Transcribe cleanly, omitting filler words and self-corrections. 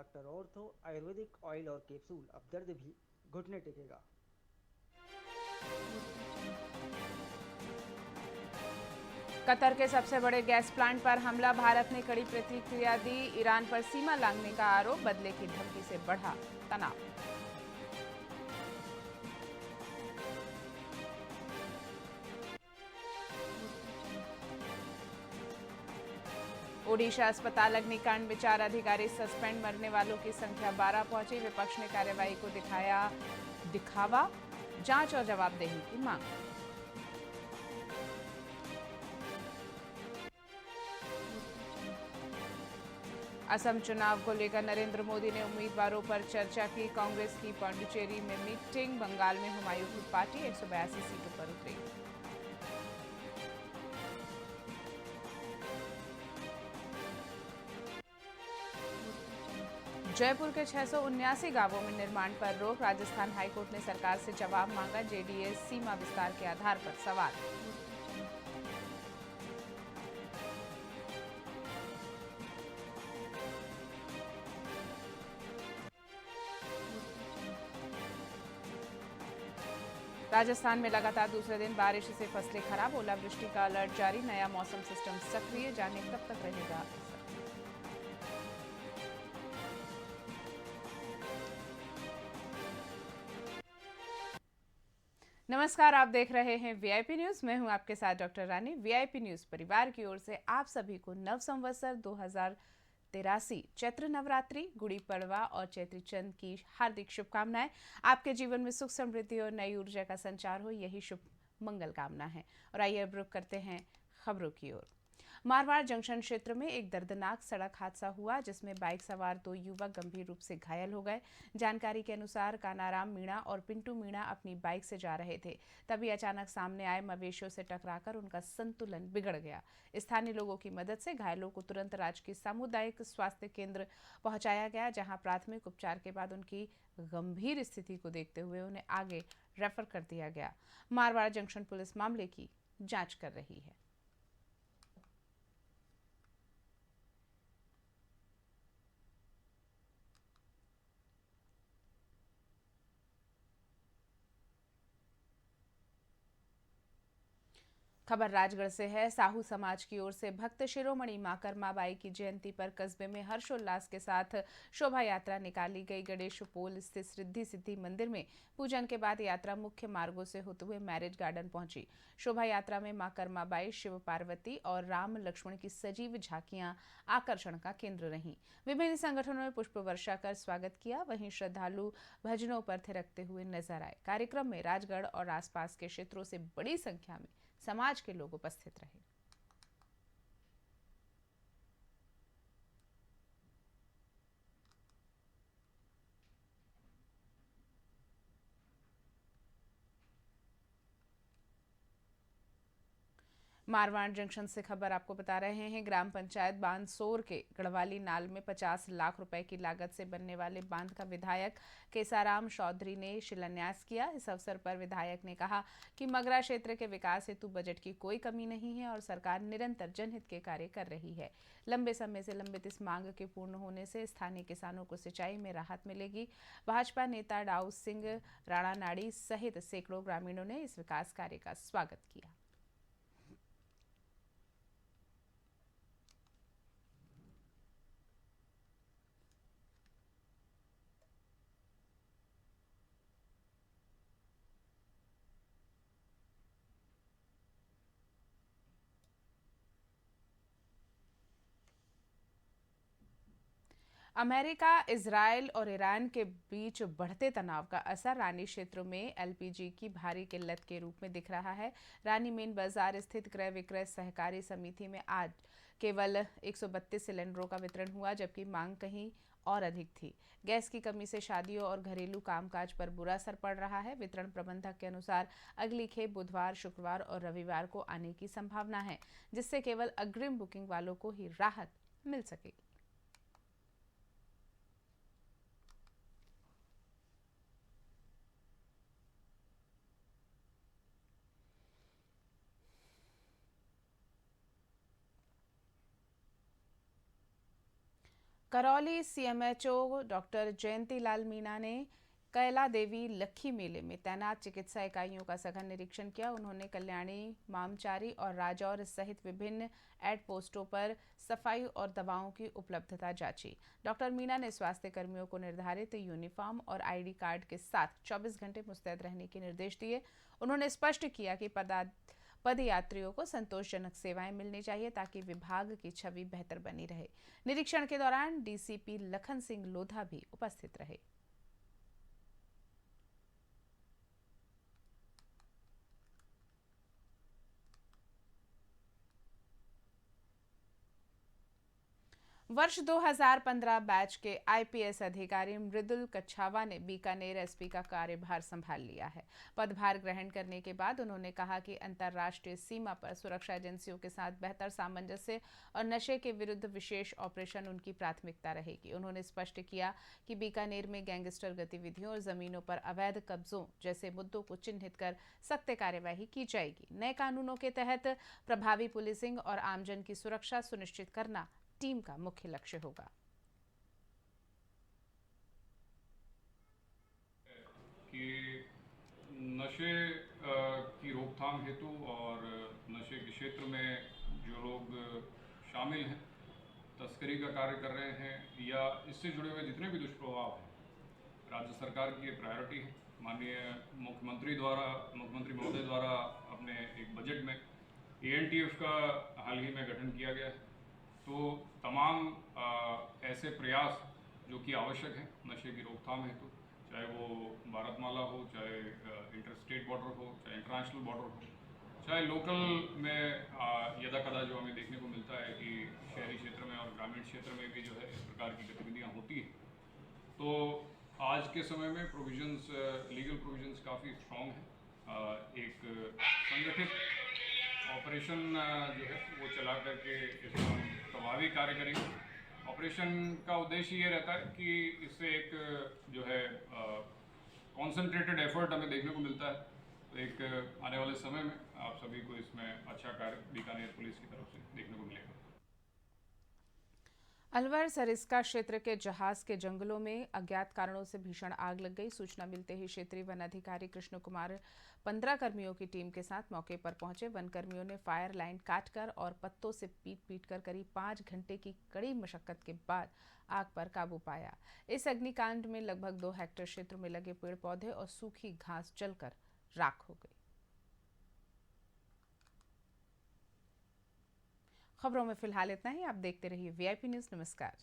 Doctor ortho Ayurvedic oil और capsule, अब दर्द भी घुटने टेकेगा। कतर के सबसे बड़े गैस प्लांट पर हमला, भारत ने कड़ी प्रतिक्रिया दी। ईरान पर सीमा लांघने का आरोप, बदले की धमकी से बढ़ा तनाव। ओडिशा अस्पताल अग्निकांड विचार अधिकारी सस्पेंड, मरने वालों की संख्या 12 पहुंची। विपक्ष ने कार्रवाई को दिखाया दिखावा, जांच और जवाबदेही की मांग। असम चुनाव को लेकर नरेंद्र मोदी ने उम्मीदवारों पर चर्चा की। कांग्रेस की पांडिचेरी में मीटिंग, बंगाल में हुमायूं की पार्टी 182 सीटों पर उतरी। जयपुर के 679 गांवों में निर्माण पर रोक, राजस्थान हाईकोर्ट ने सरकार से जवाब मांगा। जेडीएस सीमा विस्तार के आधार पर सवाल। राजस्थान में लगातार दूसरे दिन बारिश से फसलें खराब, ओलावृष्टि का अलर्ट जारी। नया मौसम सिस्टम सक्रिय, जाने कब तक रहेगा असर। नमस्कार, आप देख रहे हैं वीआईपी न्यूज। मैं हूं आपके साथ डॉक्टर रानी। वीआईपी न्यूज परिवार की ओर से आप सभी को नव संवत्सर 2083 चैत्र नवरात्रि, गुड़ी पड़वा और चैत्री चंद की हार्दिक शुभकामनाएं। आपके जीवन में सुख, समृद्धि और नई ऊर्जा का संचार हो, यही शुभ मंगल कामना है। और आइए अब रुक करते हैं खबरों की ओर। मारवाड़ जंक्शन क्षेत्र में एक दर्दनाक सड़क हादसा हुआ, जिसमें बाइक सवार 2 युवक गंभीर रूप से घायल हो गए। जानकारी के अनुसार कानाराम मीणा और पिंटू मीणा अपनी बाइक से जा रहे थे, तभी अचानक सामने आए मवेशियों से टकराकर उनका संतुलन बिगड़ गया। स्थानीय लोगों की मदद से घायलों को तुरंत राजकीय सामुदायिक स्वास्थ्य केंद्र पहुंचाया गया, जहां प्राथमिक उपचार के बाद उनकी गंभीर स्थिति को देखते हुए उन्हें आगे रेफर कर दिया गया। मारवाड़ जंक्शन पुलिस मामले की जांच कर रही है। खबर राजगढ़ से है। साहू समाज की ओर से भक्त शिरोमणि माकरमा बाई की जयंती पर कस्बे में हर्षोल्लास के साथ शोभा यात्रा निकाली गई। गणेश पोल स्थित रिद्धि सिद्धि मंदिर में पूजन के बाद यात्रा मुख्य मार्गों से होते हुए मैरिज गार्डन पहुंची। शोभा यात्रा में माकरमा बाई, शिव पार्वती और राम लक्ष्मण की सजीव झांकियां आकर्षण का केंद्र रहीं। विभिन्न संगठनों ने पुष्प वर्षा कर स्वागत किया, वहीं श्रद्धालु भजनों पर थिरकते हुए नजर आए। कार्यक्रम में राजगढ़ और आसपास के क्षेत्रों से बड़ी संख्या में समाज के लोग उपस्थित रहे। मारवाड़ जंक्शन से खबर आपको बता रहे हैं। ग्राम पंचायत बांसोर के गढ़वाली नाल में 50 लाख रुपए की लागत से बनने वाले बांध का विधायक केसाराम चौधरी ने शिलान्यास किया। इस अवसर पर विधायक ने कहा कि मगरा क्षेत्र के विकास हेतु बजट की कोई कमी नहीं है और सरकार निरंतर जनहित के कार्य कर रही है। लंबे समय से लंबित इस मांग के पूर्ण होने से स्थानीय किसानों को सिंचाई में राहत मिलेगी। भाजपा नेता डाउ सिंह राणा नाड़ी सहित सैकड़ों ग्रामीणों ने इस विकास कार्य का स्वागत किया। अमेरिका, इजरायल और ईरान के बीच बढ़ते तनाव का असर रानी क्षेत्र में एलपीजी की भारी किल्लत के रूप में दिख रहा है। रानी मेन बाजार स्थित क्रय विक्रय सहकारी समिति में आज केवल 132 सिलेंडरों का वितरण हुआ, जबकि मांग कहीं और अधिक थी। गैस की कमी से शादियों और घरेलू कामकाज पर बुरा असर पड़ रहा है। वितरण प्रबंधक के अनुसार अगली खेप बुधवार, शुक्रवार और रविवार को आने की संभावना है, जिससे केवल अग्रिम बुकिंग वालों को ही राहत मिल सकेगी। करौली सीएमएचओ डॉक्टर जयंती लाल मीणा ने कैला देवी लखी मेले में तैनात चिकित्सा इकाइयों का सघन निरीक्षण किया। उन्होंने कल्याणी, मामचारी और राजौर सहित विभिन्न एड पोस्टों पर सफाई और दवाओं की उपलब्धता जांची। डॉक्टर मीणा ने स्वास्थ्य कर्मियों को निर्धारित यूनिफॉर्म और आईडी कार्ड के साथ 24 घंटे मुस्तैद रहने के निर्देश दिए। उन्होंने स्पष्ट किया कि पदयात्रियों को संतोषजनक सेवाएं मिलनी चाहिए ताकि विभाग की छवि बेहतर बनी रहे। निरीक्षण के दौरान डीसीपी लखन सिंह लोधा भी उपस्थित रहे। वर्ष 2015 बैच के आईपीएस अधिकारी मृदुल कच्छावा ने बीकानेर एसपी का कार्यभार संभाल लिया है। पदभार ग्रहण करने के बाद उन्होंने कहा कि अंतर्राष्ट्रीय सीमा पर सुरक्षा एजेंसियों के साथ बेहतर सामंजस्य और नशे के विरुद्ध विशेष ऑपरेशन उनकी प्राथमिकता रहेगी। उन्होंने स्पष्ट किया कि बीकानेर में गैंगस्टर गतिविधियों और जमीनों पर अवैध कब्जों जैसे मुद्दों को चिन्हित कर सख्त कार्यवाही की जाएगी। नए कानूनों के तहत प्रभावी पुलिसिंग और आमजन की सुरक्षा सुनिश्चित करना टीम का मुख्य लक्ष्य होगा। कि नशे की रोकथाम हेतु और नशे के क्षेत्र में जो लोग शामिल हैं, तस्करी का कार्य कर रहे हैं या इससे जुड़े हुए जितने भी दुष्प्रभाव हैं, राज्य सरकार की ये प्रायोरिटी है। माननीय मुख्यमंत्री महोदय द्वारा अपने एक बजट में एएनटीएफ का हाल ही में गठन किया गया है। तो तमाम ऐसे प्रयास जो कि आवश्यक हैं नशे की रोकथाम हेतु, चाहे वो भारतमाला हो, चाहे इंटर स्टेट बॉर्डर हो, चाहे इंटरनेशनल बॉर्डर हो, चाहे लोकल में यदा कदा जो हमें देखने को मिलता है कि शहरी क्षेत्र में और ग्रामीण क्षेत्र में भी जो है इस प्रकार की गतिविधियाँ होती हैं। तो आज के समय में प्रोविजंस, लीगल प्रोविजंस काफ़ी स्ट्रॉन्ग हैं। एक संगठित ऑपरेशन जो है वो चला करके इसमें हम प्रभावी कार्य करेंगे। ऑपरेशन का उद्देश्य ये रहता है कि इससे एक जो है कॉन्सेंट्रेटेड एफर्ट हमें देखने को मिलता है। तो एक आने वाले समय में आप सभी को इसमें अच्छा कार्य बीकानेर पुलिस की तरफ से देखने को मिलेगा। अलवर सरिस्का क्षेत्र के जहाज के जंगलों में अज्ञात कारणों से भीषण आग लग गई। सूचना मिलते ही क्षेत्रीय वन अधिकारी कृष्ण कुमार 15 कर्मियों की टीम के साथ मौके पर पहुंचे। वन कर्मियों ने फायर लाइन काटकर और पत्तों से पीट कर करीब 5 घंटे की कड़ी मशक्कत के बाद आग पर काबू पाया। इस अग्निकांड में लगभग 2 हेक्टेयर क्षेत्र में लगे पेड़ पौधे और सूखी घास जलकर राख हो गई। खबरों में फिलहाल इतना ही। आप देखते रहिए वीआईपी न्यूज़। नमस्कार।